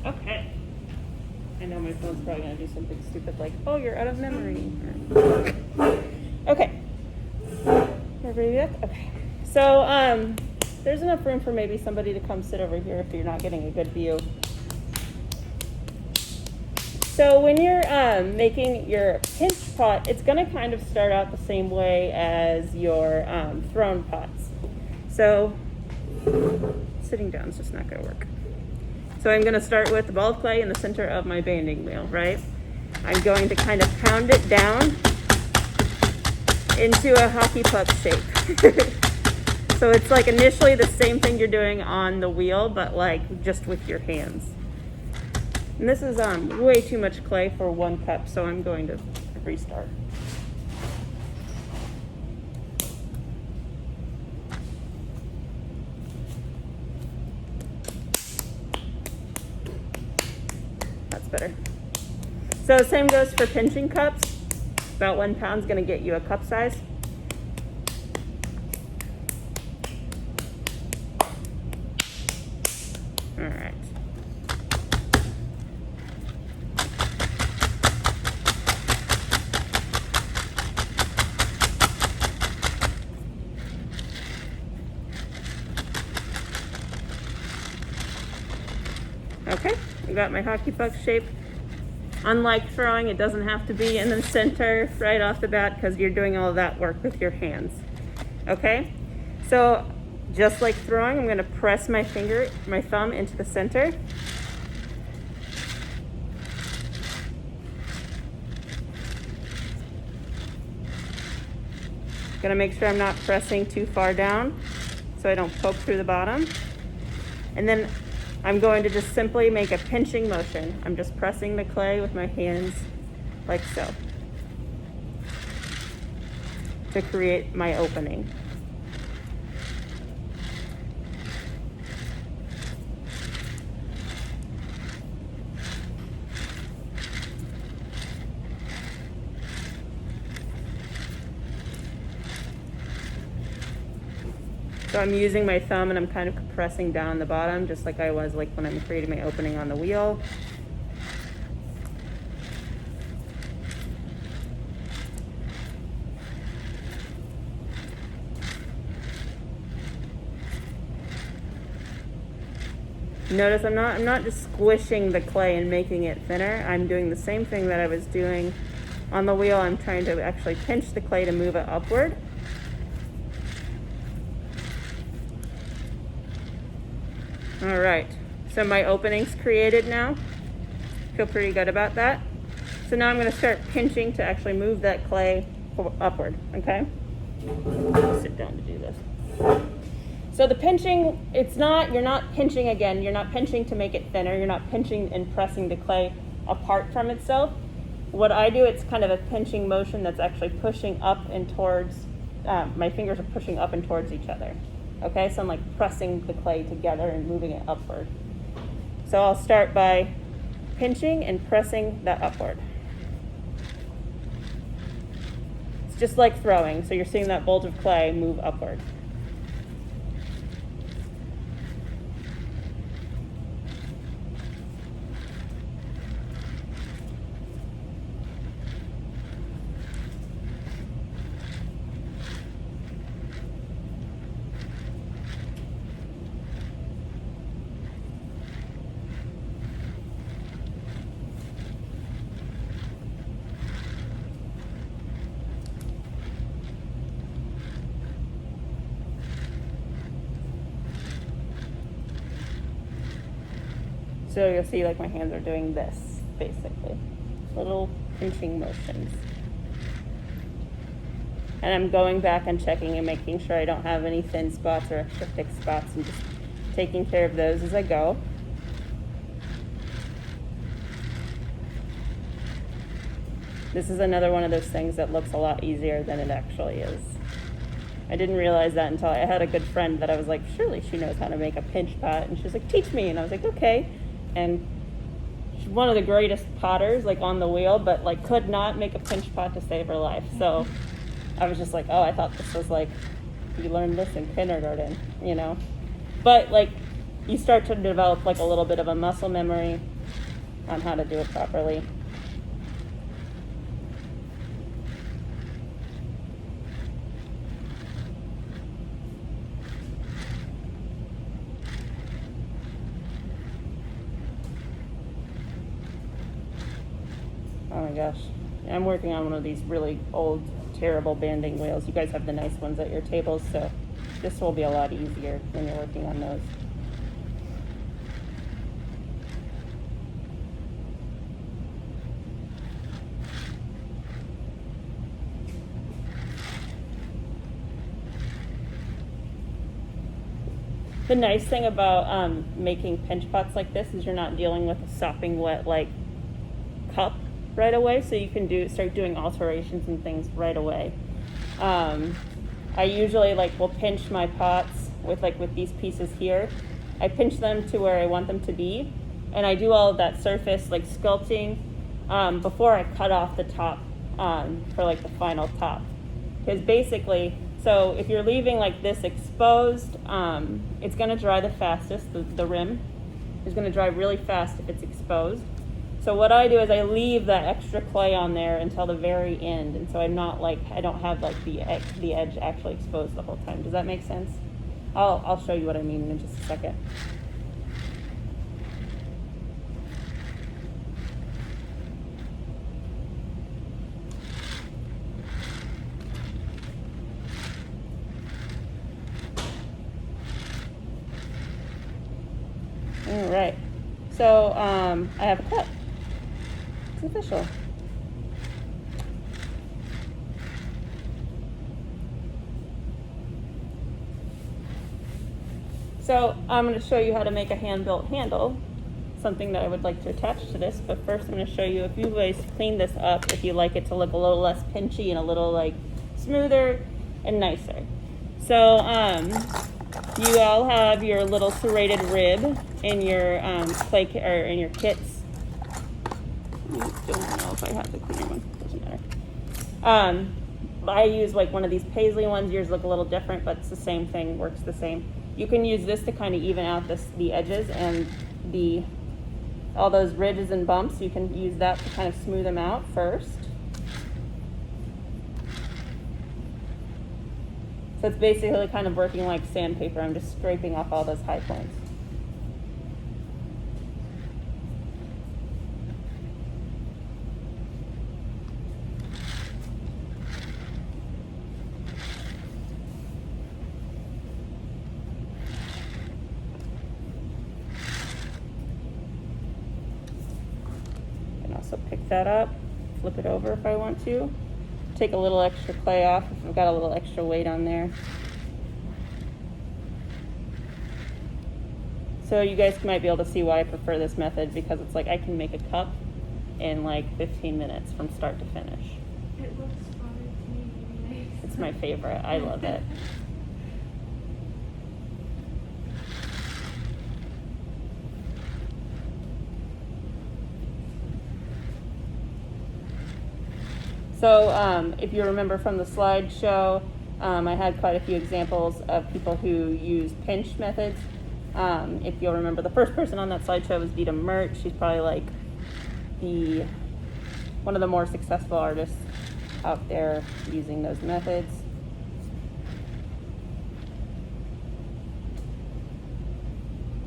Okay. I know my phone's probably going to do something stupid like, oh, you're out of memory. Okay. Everybody back? Okay. So there's enough room for maybe somebody to come sit over here if you're not getting a good view. So when you're making your pinch pot, it's going to kind of start out the same way as your thrown pots. So sitting down is just not going to work. So I'm going to start with the ball of clay in the center of my banding wheel, right? I'm going to kind of pound it down into a hockey puck shape. So it's like initially the same thing you're doing on the wheel, but like just with your hands. And this is way too much clay for 1 cup, so I'm going to restart. That's better. So same goes for pinching cups. About 1 pound is going to get you a cup size. All right. Okay, I got my hockey puck shape. Unlike throwing, it doesn't have to be in the center right off the bat because you're doing all of that work with your hands. Okay, so just like throwing, I'm going to press my thumb into the center. Going to make sure I'm not pressing too far down so I don't poke through the bottom. And then I'm going to just simply make a pinching motion. I'm just pressing the clay with my hands like so to create my opening. So I'm using my thumb and I'm kind of compressing down the bottom just like I was like when I'm creating my opening on the wheel. Notice I'm not just squishing the clay and making it thinner. I'm doing the same thing that I was doing on the wheel. I'm trying to actually pinch the clay to move it upward. All right, so my opening's created now. Feel pretty good about that. So now I'm going to start pinching to actually move that clay upward, okay? Sit down to do this. So the pinching, you're not pinching again, you're not pinching to make it thinner, you're not pinching and pressing the clay apart from itself. What I do, it's kind of a pinching motion that's actually pushing up and towards, my fingers are pushing up and towards each other. Okay, so I'm like pressing the clay together and moving it upward. So I'll start by pinching and pressing that upward. It's just like throwing, so you're seeing that bulge of clay move upward. So you'll see like my hands are doing this, basically. Little pinching motions. And I'm going back and checking and making sure I don't have any thin spots or extra thick spots and just taking care of those as I go. This is another one of those things that looks a lot easier than it actually is. I didn't realize that until I had a good friend that I was like, surely she knows how to make a pinch pot. And she was like, teach me. And I was like, okay. And she's one of the greatest potters, like on the wheel, but like could not make a pinch pot to save her life. So I was just like, oh, I thought this was like, you learned this in kindergarten, you know? But like you start to develop like a little bit of a muscle memory on how to do it properly. Oh my gosh. I'm working on one of these really old, terrible banding wheels. You guys have the nice ones at your tables, so this will be a lot easier when you're working on those. The nice thing about making pinch pots like this is you're not dealing with a sopping wet like cup right away, so you can start doing alterations and things right away. I usually will pinch my pots with these pieces here. I pinch them to where I want them to be, and I do all of that surface sculpting before I cut off the top for the final top. Because basically, so if you're leaving this exposed, it's going to dry the fastest. The rim is going to dry really fast if it's exposed. So what I do is I leave that extra clay on there until the very end, and so I'm not I don't have the edge actually exposed the whole time. Does that make sense? I'll show you what I mean in just a second. All right. So I have a cup. It's official. So I'm going to show you how to make a hand-built handle, something that I would like to attach to this, but first I'm going to show you a few ways to clean this up if you like it to look a little less pinchy and a little smoother and nicer. So you all have your little serrated rib in your clay or in your kits. I don't know if I have the cleaner one. Doesn't matter. I use one of these paisley ones. Yours look a little different, but it's the same thing. Works the same. You can use this to kind of even out the edges and all those ridges and bumps. You can use that to kind of smooth them out first. So it's basically kind of working like sandpaper. I'm just scraping off all those high points. So pick that up, flip it over if I want to. Take a little extra clay off if I've got a little extra weight on there. So you guys might be able to see why I prefer this method, because it's I can make a cup in 15 minutes from start to finish. It looks fun to me anyway. It's my favorite. I love it. So if you remember from the slideshow, I had quite a few examples of people who use pinch methods. If you'll remember, the first person on that slideshow was Vita Mert. She's probably one of the more successful artists out there using those methods.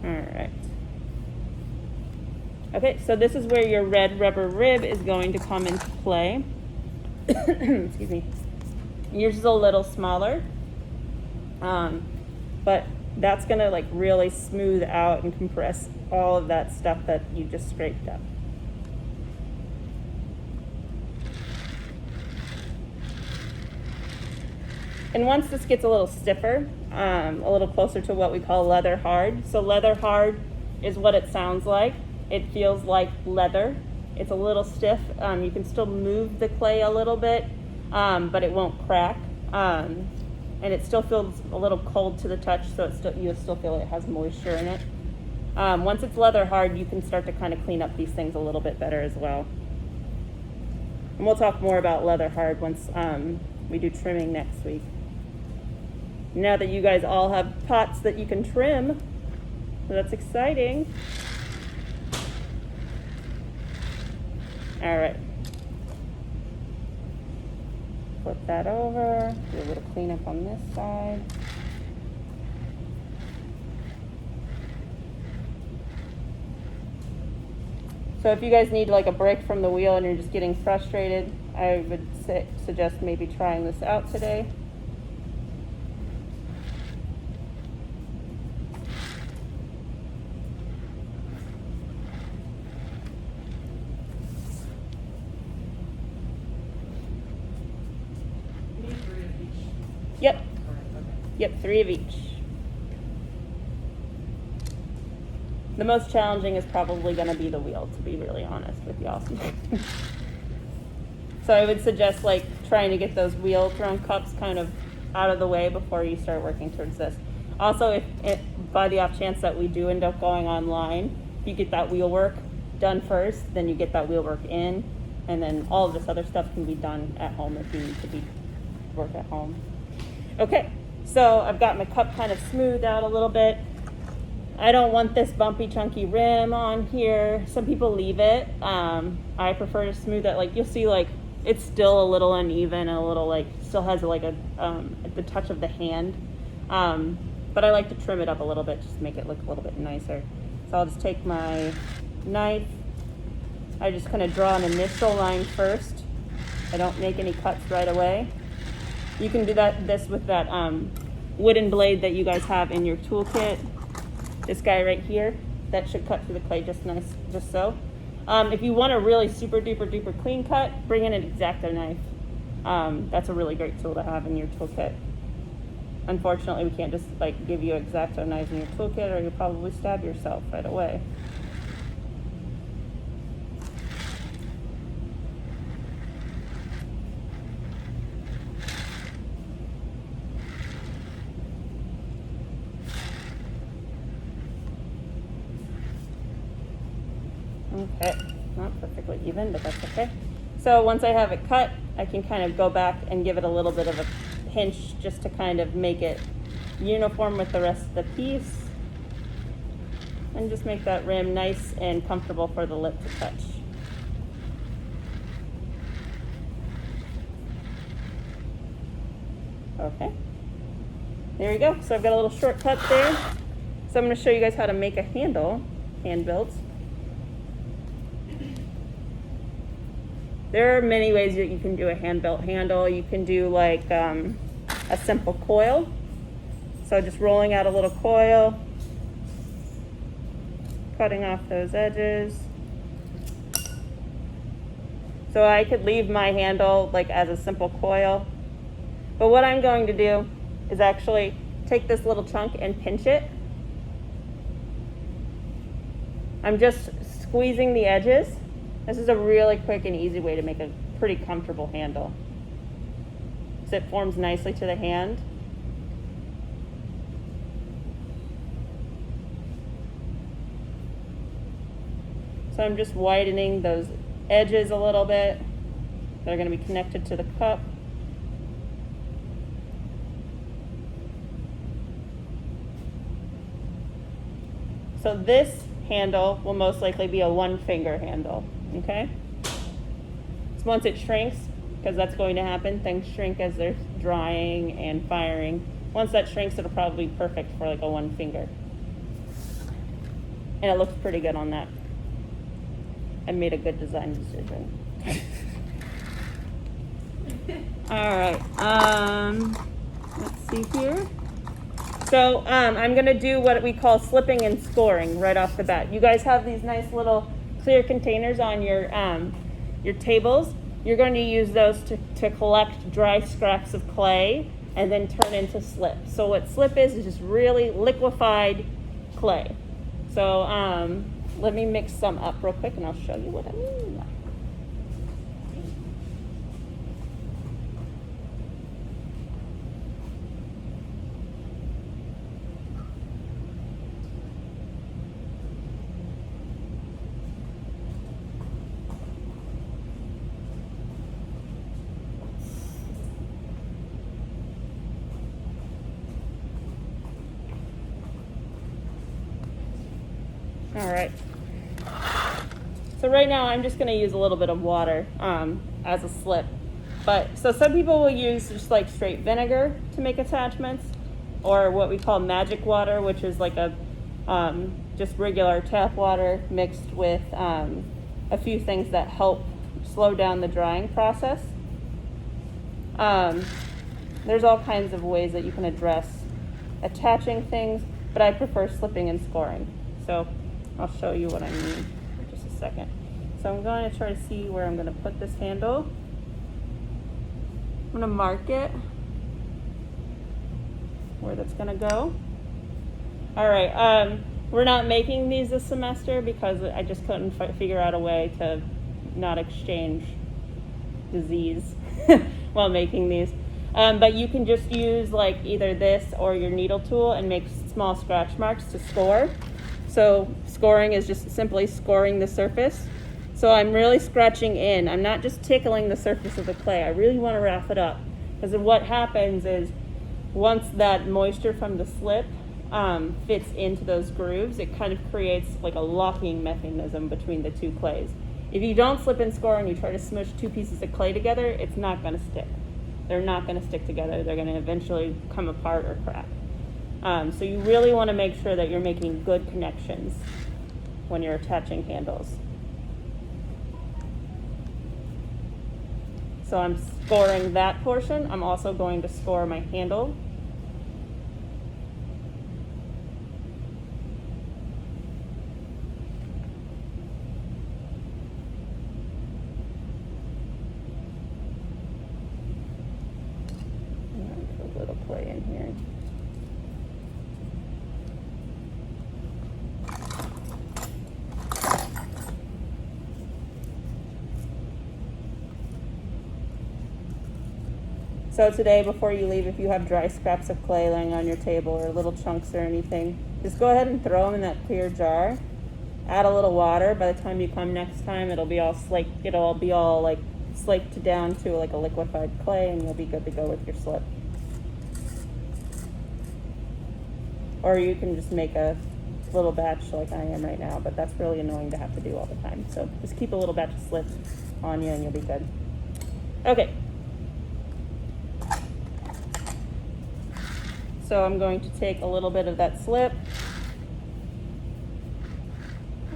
All right. Okay, so this is where your red rubber rib is going to come into play. Excuse me. Yours is a little smaller, but that's going to really smooth out and compress all of that stuff that you just scraped up. And once this gets a little stiffer, a little closer to what we call leather hard. So leather hard is what it sounds like. It feels like leather. It's a little stiff. You can still move the clay a little bit, but it won't crack. And it still feels a little cold to the touch, so you still feel it has moisture in it. Once it's leather hard, you can start to kind of clean up these things a little bit better as well. And we'll talk more about leather hard once we do trimming next week. Now that you guys all have pots that you can trim, So that's exciting. All right. Flip that over, do a little cleanup on this side. So if you guys need like a break from the wheel and you're just getting frustrated, I would suggest maybe trying this out today. You need 3 of each. Yep, Correct, okay. yep, 3 of each. The most challenging is probably going to be the wheel, to be really honest with y'all. So I would suggest like trying to get those wheel thrown cups kind of out of the way before you start working towards this. Also, if by the off chance that we do end up going online, if you get that wheel work done first, then you get that wheel work in, and then all of this other stuff can be done at home if you need to be work at home. Okay, so I've got my cup kind of smoothed out a little bit. I don't want this bumpy, chunky rim on here. Some people leave it. I prefer to smooth it. Like you'll see, like it's still a little uneven, a little like still has like a the touch of the hand. But I like to trim it up a little bit just to make it look a little bit nicer. So I'll just take my knife. I just kind of draw an initial line first. I don't make any cuts right away. You can do this with that wooden blade that you guys have in your toolkit. This guy right here, that should cut through the clay just nice, just so. If you want a really super duper duper clean cut, bring in an X-Acto knife. That's a really great tool to have in your toolkit. Unfortunately, we can't just like give you X-Acto knives in your toolkit, or you'll probably stab yourself right away. Okay, not perfectly even, but that's okay. So once I have it cut, I can kind of go back and give it a little bit of a pinch just to kind of make it uniform with the rest of the piece. And just make that rim nice and comfortable for the lip to touch. Okay, there we go. So I've got a little shortcut there. So I'm going to show you guys how to make a handle, hand built. There are many ways that you can do a hand-built handle. You can do like a simple coil. So just rolling out a little coil, cutting off those edges. So I could leave my handle like as a simple coil. But what I'm going to do is actually take this little chunk and pinch it. I'm just squeezing the edges. This is a really quick and easy way to make a pretty comfortable handle. So it forms nicely to the hand. So I'm just widening those edges a little bit. They're going to be connected to the cup. So this handle will most likely be a 1-finger handle, okay? So once it shrinks, because that's going to happen, things shrink as they're drying and firing. Once that shrinks, it'll probably be perfect for like a 1-finger. And it looks pretty good on that. I made a good design decision. All right, let's see here. So I'm gonna do what we call slipping and scoring right off the bat. You guys have these nice little clear containers on your tables. You're going to use those to collect dry scraps of clay and then turn into slip. So what slip is just really liquefied clay. So let me mix some up real quick and I'll show you what I mean. All right. So right now I'm just gonna use a little bit of water as a slip. But, so some people will use just like straight vinegar to make attachments, or what we call magic water, which is like a just regular tap water mixed with a few things that help slow down the drying process. There's all kinds of ways that you can address attaching things, but I prefer slipping and scoring. So I'll show you what I mean in just a second. So I'm going to try to see where I'm going to put this handle. I'm going to mark it where that's going to go. All right, we're not making these this semester because I just couldn't figure out a way to not exchange disease while making these. But you can just use like either this or your needle tool and make small scratch marks to score. So scoring is just simply scoring the surface. So I'm really scratching in. I'm not just tickling the surface of the clay. I really want to wrap it up. Because what happens is once that moisture from the slip fits into those grooves, it kind of creates like a locking mechanism between the two clays. If you don't slip and score and you try to smush two pieces of clay together, it's not going to stick. They're not going to stick together. They're going to eventually come apart or crack. So you really want to make sure that you're making good connections when you're attaching handles. So I'm scoring that portion. I'm also going to score my handle. A little play in here. So today, before you leave, if you have dry scraps of clay laying on your table or little chunks or anything, just go ahead and throw them in that clear jar. Add a little water. By the time you come next time, it'll be all slaked. It'll be all like slaked down to like a liquefied clay, and you'll be good to go with your slip. Or you can just make a little batch like I am right now, but that's really annoying to have to do all the time. So just keep a little batch of slip on you and you'll be good. Okay. So I'm going to take a little bit of that slip,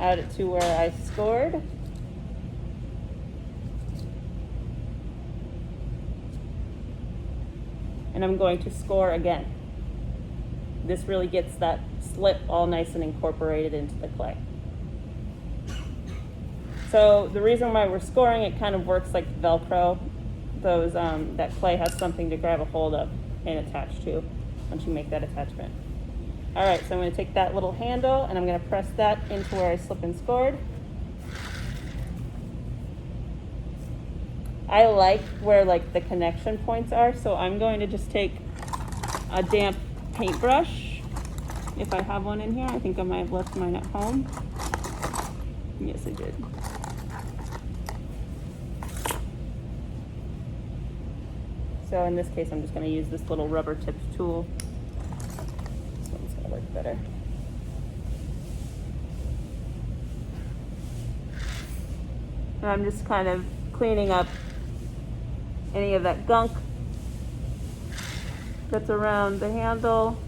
add it to where I scored. And I'm going to score again. This really gets that slip all nice and incorporated into the clay. So the reason why we're scoring, it kind of works like Velcro. That clay has something to grab a hold of and attach to once you make that attachment. All right, so I'm going to take that little handle and I'm going to press that into where I slip and scored. I like where like the connection points are, so I'm going to just take a damp paintbrush, if I have one in here. I think I might have left mine at home. Yes, I did. So in this case, I'm just going to use this little rubber tipped tool. This one's going to work better. And I'm just kind of cleaning up any of that gunk that's around the handle.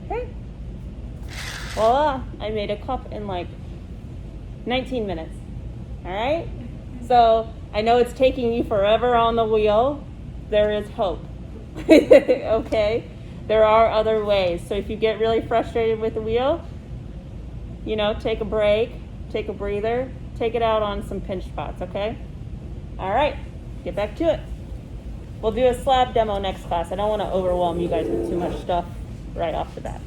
Okay. Voila, I made a cup in like 19 minutes. All right? So I know it's taking you forever on the wheel. There is hope. Okay? There are other ways. So if you get really frustrated with the wheel, take a break, take a breather, take it out on some pinch spots, okay? All right, get back to it. We'll do a slab demo next class. I don't want to overwhelm you guys with too much stuff right off the bat.